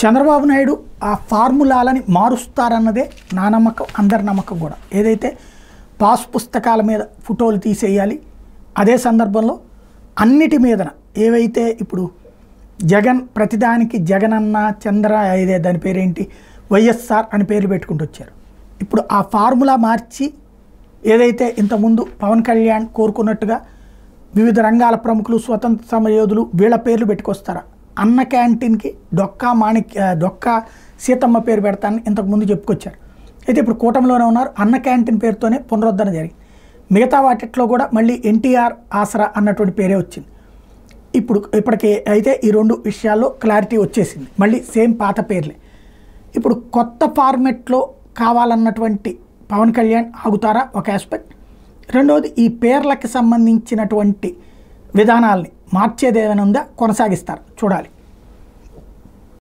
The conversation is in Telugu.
చంద్రబాబు నాయుడు ఆ ఫార్ములాలని మారుస్తారన్నదే నా నమ్మకం, అందరి నమ్మకం కూడా. ఏదైతే పాస్ పుస్తకాల మీద ఫోటోలు తీసేయాలి, అదే సందర్భంలో అన్నిటి మీదన ఏవైతే ఇప్పుడు జగన్ ప్రతిదానికి జగనన్న చంద్ర ఇదే దాని పేరేంటి వైఎస్ఆర్ అని పేర్లు పెట్టుకుంటూ వచ్చారు. ఇప్పుడు ఆ ఫార్ములా మార్చి ఏదైతే ఇంతకుముందు పవన్ కళ్యాణ్ కోరుకున్నట్టుగా వివిధ రంగాల ప్రముఖులు స్వతంత్ర సమరయోధులు వీళ్ళ పేర్లు పెట్టుకొస్తారా, అన్న క్యాంటీన్కి డొక్కా సీతమ్మ పేరు పెడతానని ఇంతకుముందు చెప్పుకొచ్చారు. అయితే ఇప్పుడు కూటమిలోనే ఉన్నారు, అన్న క్యాంటీన్ పేరుతోనే పునరుద్ధరణ జరిగింది. మిగతా వాటిట్లో కూడా మళ్ళీ ఎన్టీఆర్ ఆసరా అన్నటువంటి పేరే వచ్చింది. ఇప్పటికి అయితే ఈ రెండు విషయాల్లో క్లారిటీ వచ్చేసింది, మళ్ళీ సేమ్ పాత పేర్లే. ఇప్పుడు కొత్త ఫార్మెట్లో కావాలన్నటువంటి పవన్ కళ్యాణ్ ఆగుతారా ఒక ఆస్పెక్ట్, రెండవది ఈ పేర్లకి సంబంధించినటువంటి విధానాల్ని మార్చేది ఏమైనా ఉందా, కొనసాగిస్తారు చూడాలి.